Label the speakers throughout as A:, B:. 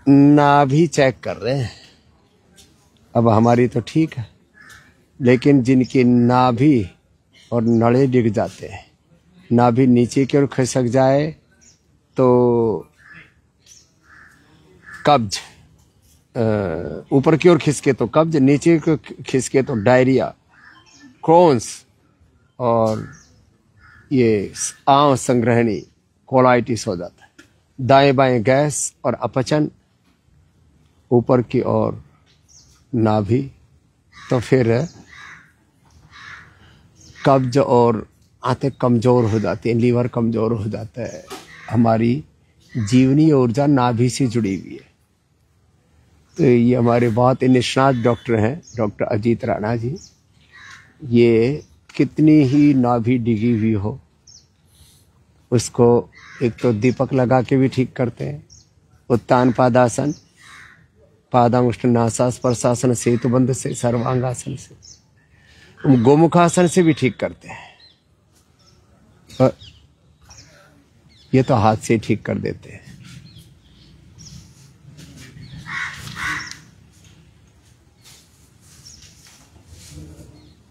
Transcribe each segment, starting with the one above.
A: नाभि चेक कर रहे हैं। अब हमारी तो ठीक है, लेकिन जिनकी नाभि और नड़े डिग जाते हैं, नाभि नीचे की ओर खिसक जाए तो कब्ज, ऊपर की ओर खिसके तो कब्ज, नीचे की खिसके तो डायरिया, क्रोन्स, और ये आंव संग्रहणी कोलाइटिस हो जाता है। दाएं बाएं गैस और अपचन, ऊपर की ओर नाभि, तो फिर कब्ज और आंतें कमजोर हो जाती हैं, लीवर कमजोर हो जाता है। हमारी जीवनी ऊर्जा नाभि से जुड़ी हुई है। तो ये हमारे बहुत ही निष्णात डॉक्टर हैं, डॉक्टर अजीत राणा जी। ये कितनी ही नाभि डिगी हुई हो उसको एक तो दीपक लगा के भी ठीक करते हैं। उत्तान पादासन, पादांगुष्ठ नासास्पर्शासन, सेतुबंध से, सर्वांगासन से, गोमुखासन से भी ठीक करते हैं। और ये तो हाथ से ठीक कर देते हैं।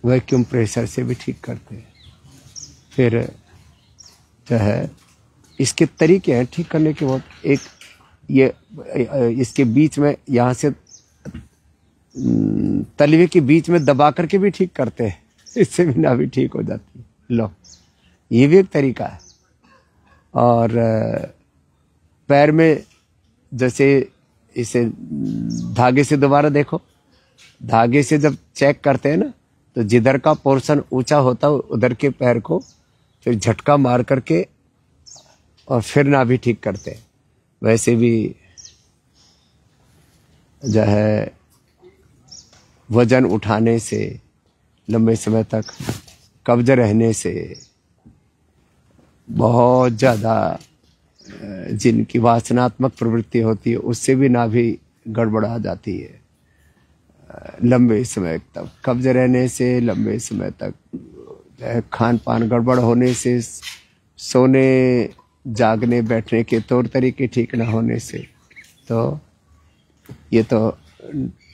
A: वैक्यूम प्रेशर से भी ठीक करते हैं। फिर जो है इसके तरीके हैं ठीक करने के। बहुत एक ये इसके बीच में, यहाँ से तलवे के बीच में दबा करके भी ठीक करते हैं, इससे भी नाभि ठीक हो जाती है। लो, ये भी एक तरीका है। और पैर में जैसे इसे धागे से दोबारा देखो, धागे से जब चेक करते हैं ना, तो जिधर का पोर्शन ऊंचा होता है उधर के पैर को फिर झटका मार करके और फिर नाभि ठीक करते हैं। वैसे भी जो है वजन उठाने से, लंबे समय तक कब्ज रहने से, बहुत ज़्यादा जिनकी वासनात्मक प्रवृत्ति होती है उससे भी नाभि गड़बड़ा जाती है। लंबे समय तक कब्ज रहने से, लंबे समय तक खान पान गड़बड़ होने से, सोने जागने बैठने के तौर तरीके ठीक न होने से, तो ये तो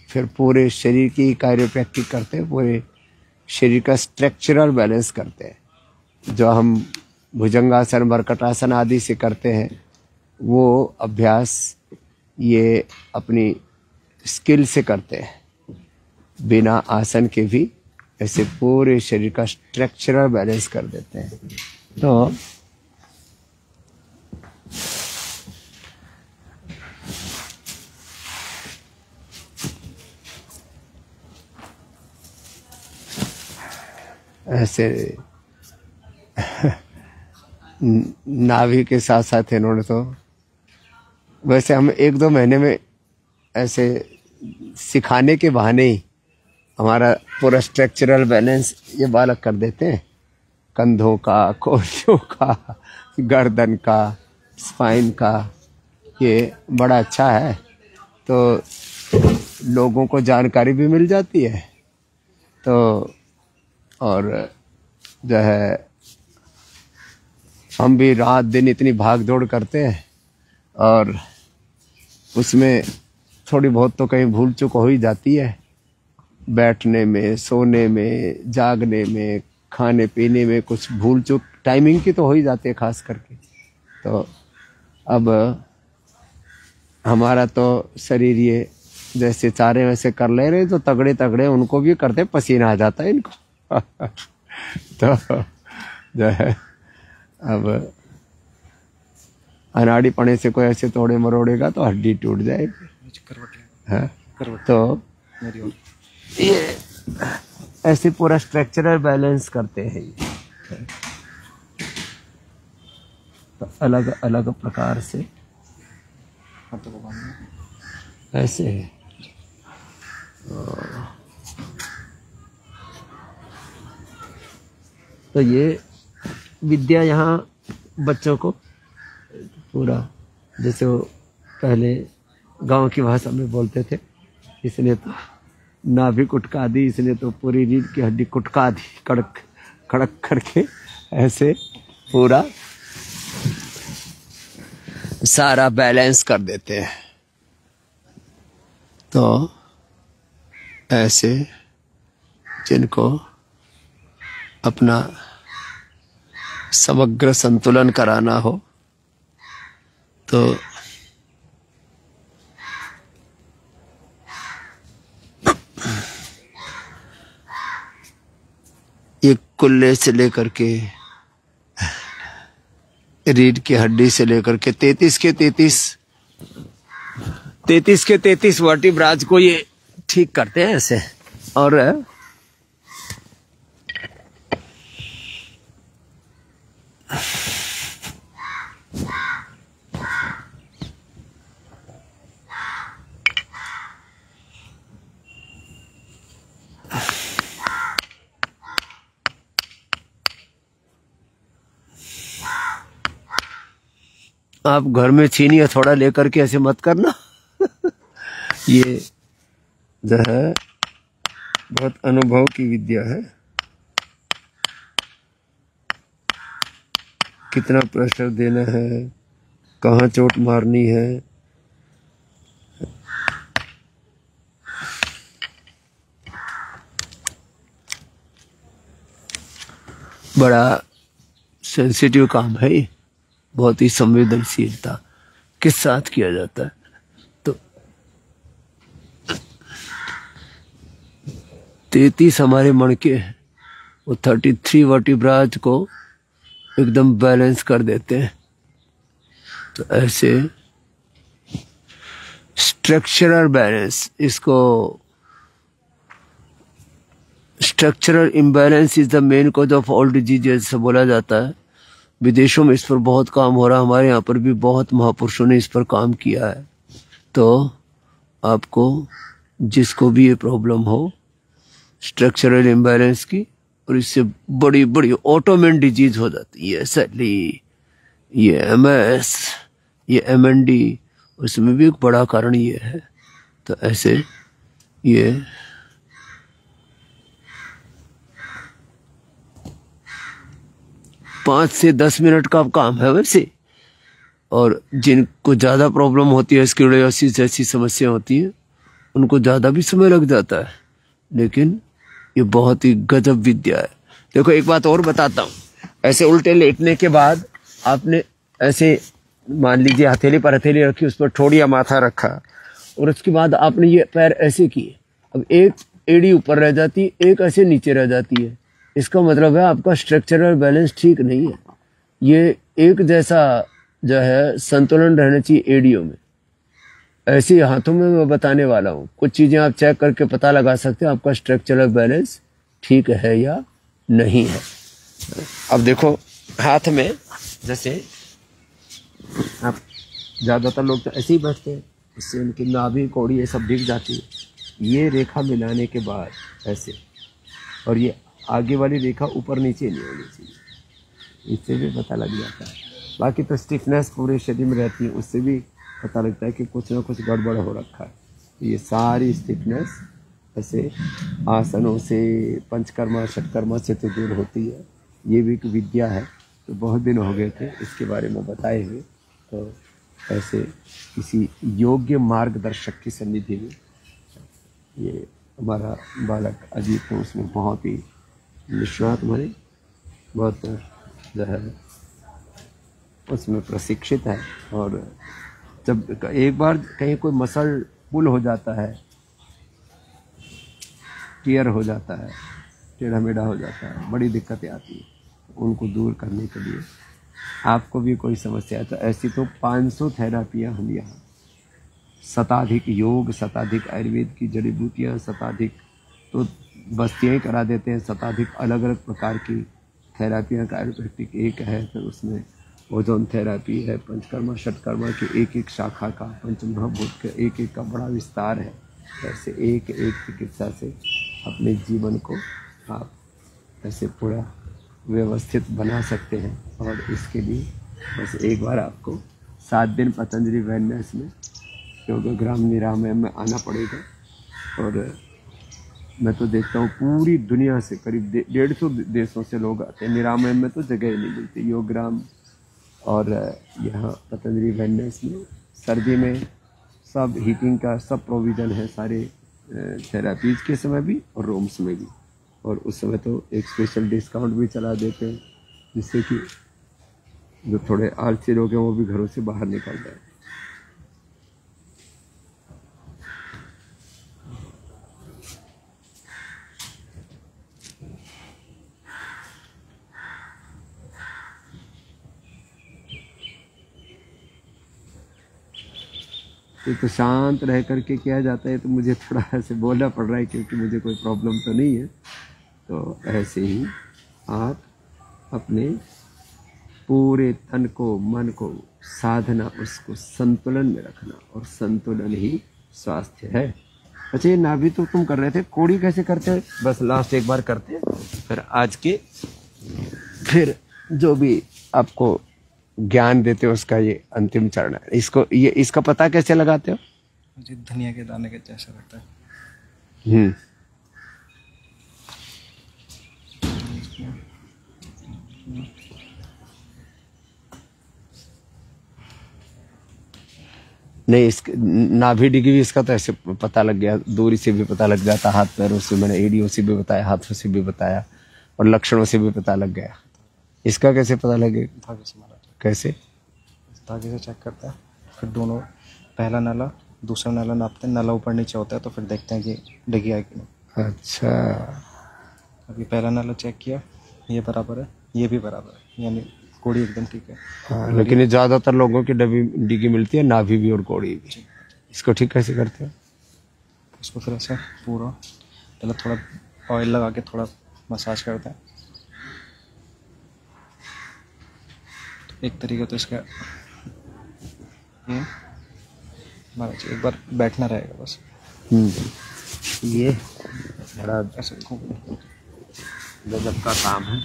A: फिर पूरे शरीर की कायरोप्रैक्टिक करते हैं, पूरे शरीर का स्ट्रक्चरल बैलेंस करते हैं। जो हम भुजंगासन, मर्कटासन आदि से करते हैं, वो अभ्यास ये अपनी स्किल से करते हैं, बिना आसन के भी ऐसे पूरे शरीर का स्ट्रक्चरल बैलेंस कर देते हैं। तो ऐसे नाभि के साथ साथ इन्होंने तो वैसे हम 1-2 महीने में ऐसे सिखाने के बहाने ही हमारा पूरा स्ट्रक्चरल बैलेंस ये बालक कर देते हैं। कंधों का, कोहनियों का, गर्दन का, स्पाइन का, ये बड़ा अच्छा है। तो लोगों को जानकारी भी मिल जाती है। तो और जो है हम भी रात दिन इतनी भाग दौड़ करते हैं और उसमें थोड़ी बहुत तो कहीं भूल चूक हो ही जाती है, बैठने में, सोने में, जागने में, खाने पीने में कुछ भूल चूक टाइमिंग की तो हो ही जाती है खास करके। तो अब हमारा तो शरीर ये जैसे चारे वैसे कर ले रहे, तो तगड़े तगड़े उनको भी करते पसीना आ जाता है इनको। तो जो है अब अनाड़ी पड़े से कोई ऐसे तोड़े मरोड़ेगा तो हड्डी टूट जाएगी। हाँ, तो ये ऐसे पूरा स्ट्रक्चरल बैलेंस करते हैं। तो अलग अलग प्रकार से ऐसे है। तो ये विद्या यहाँ बच्चों को पूरा, जैसे वो पहले गांव की भाषा में बोलते थे, इसने तो नाभि कुटका दी, इसने तो पूरी रीढ़ की हड्डी कुटका दी, कड़क कड़क करके ऐसे पूरा सारा बैलेंस कर देते हैं। तो ऐसे जिनको अपना समग्र संतुलन कराना हो तो ये कुल्ले से लेकर के रीढ़ की हड्डी से लेकर के 33 के 33 वर्टिब्राज को ये ठीक करते हैं ऐसे। और आप घर में चीनी थोड़ा लेकर के ऐसे मत करना। ये जो है बहुत अनुभव की विद्या है। कितना प्रेशर देना है, कहाँ चोट मारनी है। बड़ा सेंसिटिव काम है ये, बहुत ही संवेदनशीलता के साथ किया जाता है। तो 33 हमारे मणके हैं, वो 33 वर्टिब्राज को एकदम बैलेंस कर देते हैं। तो ऐसे स्ट्रक्चरल बैलेंस, इसको structural imbalance is the main cause of all diseases से बोला जाता है। विदेशों में इस पर बहुत काम हो रहा है, हमारे यहाँ पर भी बहुत महापुरुषों ने इस पर काम किया है। तो आपको जिसको भी ये प्रॉब्लम हो स्ट्रक्चरल इम्बैलेंस की, और इससे बड़ी बड़ी ऑटोमेन डिजीज हो जाती है, सैली, ये MS, ये MND, उसमें भी एक बड़ा कारण ये है। तो ऐसे ये पाँच से 10 मिनट का काम है वैसे। और जिनको ज़्यादा प्रॉब्लम होती है, स्क्लेरोसिस जैसी समस्या होती है, उनको ज़्यादा भी समय लग जाता है, लेकिन ये बहुत ही गजब विद्या है। देखो एक बात और बताता हूँ, ऐसे उल्टे लेटने के बाद आपने ऐसे मान लीजिए हथेली पर हथेली रखी, उस पर ठोड़िया माथा रखा, और उसके बाद आपने ये पैर ऐसे किए। अब एक एड़ी ऊपर रह जाती, एक ऐसे नीचे रह जाती है। इसका मतलब है आपका स्ट्रक्चरल बैलेंस ठीक नहीं है। ये एक जैसा जो है संतुलन रहना चाहिए एड़ियों में। ऐसे हाथों में मैं बताने वाला हूँ, कुछ चीज़ें आप चेक करके पता लगा सकते हैं आपका स्ट्रक्चरल बैलेंस ठीक है या नहीं है। अब देखो हाथ में, जैसे आप ज़्यादातर लोग तो ऐसे ही बैठते हैं, इससे उनकी नाभि कौड़ी ये सब दिख जाती है। ये रेखा मिलाने के बाद ऐसे, और ये आगे वाली रेखा ऊपर नीचे नहीं होनी चाहिए, इससे भी पता लग जाता है। बाकी तो स्टिफनेस पूरे शरीर में रहती है, उससे भी पता लगता है कि कुछ ना कुछ गड़बड़ हो रखा है। ये सारी स्टिफनेस ऐसे आसनों से, पंचकर्मा षटकर्मा से तो दूर होती है। ये भी एक विद्या है। तो बहुत दिन हो गए थे इसके बारे में बताए हुए, तो ऐसे किसी योग्य मार्गदर्शक की सन्निधि में ये हमारा बालक अजीत, तो उसमें बहुत ही निष्णात बने, बहुत जो है उसमें प्रशिक्षित है। और जब एक बार कहीं कोई मसल पुल हो जाता है, टियर हो जाता है, टेढ़ा मेढ़ा हो जाता है, बड़ी दिक्कतें आती हैं। उनको दूर करने के लिए आपको भी कोई समस्या है तो ऐसी तो 500 थेरापियाँ हम यहाँ, शताधिक योग, शताधिक आयुर्वेद की जड़ी बूटियाँ, शताधिक तो बस्तियाँ ही करा देते हैं, शताधिक अलग अलग प्रकार की थेरापियाँ का आयुर्वेदिक एक है। फिर उसमें ओजोन थेरापी है, पंचकर्मा षटकर्मा की एक एक शाखा का, पंचमहाभूत के एक एक का बड़ा विस्तार है। ऐसे एक एक चिकित्सा से अपने जीवन को आप ऐसे पूरा व्यवस्थित बना सकते हैं। और इसके लिए बस एक बार आपको 7 दिन पतंजलि वेलनेस में योगग्राम निरामय में आना पड़ेगा। और मैं तो देखता हूँ पूरी दुनिया से करीब 150 देशों से लोग आते हैं। निरामय में तो जगह ही नहीं मिलती, योगग्राम और यहाँ पतंजलि वेलनेस में सर्दी में सब हीटिंग का सब प्रोविज़न है सारे थेरापीज के समय भी और रूम्स में भी। और उस समय तो एक स्पेशल डिस्काउंट भी चला देते हैं, जिससे कि जो थोड़े आलसी लोग हैं वो भी घरों से बाहर निकल जाए। तो शांत रह करके किया जाता है, तो मुझे थोड़ा ऐसे बोलना पड़ रहा है क्योंकि मुझे कोई प्रॉब्लम तो नहीं है। तो ऐसे ही आप अपने पूरे तन को, मन को, साधना उसको संतुलन में रखना, और संतुलन ही स्वास्थ्य है। अच्छा, ये नाभि तो तुम कर रहे थे, कोड़ी कैसे करते हैं? बस लास्ट एक बार करते हैं, फिर जो भी आपको ज्ञान देते हो उसका ये अंतिम चरण है। इसका पता कैसे लगाते हो?
B: मुझे धनिया के दाने के जैसा लगता है।
A: नहीं, इस नाभि डिग्री इसका तो ऐसे पता लग गया, दूरी से भी पता लग जाता, हाथ पैरों से, मैंने एड़ियों से भी बताया, हाथों से भी बताया, और लक्षणों से भी पता लग गया। इसका कैसे पता लगेगा?
B: धागे से मारा जाता
A: कैसे?
B: है। धागे से चेक करते हैं, फिर दोनों पहला नाला दूसरा नाला नापते हैं, नाला ऊपर नीचे होता है तो फिर देखते हैं कि डिगी है कि नहीं।
A: अच्छा,
B: अभी पहला नाला चेक किया, ये बराबर है, ये भी बराबर है, यानी कोड़ी एकदम ठीक है।
A: हाँ, लेकिन ये ज्यादातर लोगों की डिग्री मिलती है, नाभि भी और कोड़ी भी। इसको ठीक कैसे करते हो?
B: उसको फिर ऐसे पूरा पहले थोड़ा ऑयल लगा के थोड़ा मसाज करते हैं। तो एक तरीका तो इसका ये महाराज एक बार बैठना रहेगा बस।
A: ये बड़ा
B: ऐसे
A: गजब का काम है।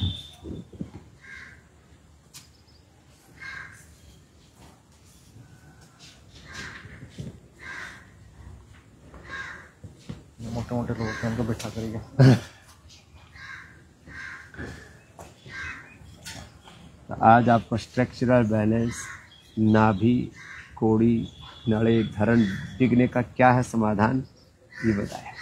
B: मोटे मोटे लोग हैं, उनको बैठा करेगा।
A: आज आपको स्ट्रक्चरल बैलेंस, नाभि, कोड़ी, नड़े, धरण डिगने का क्या है समाधान, ये बताया।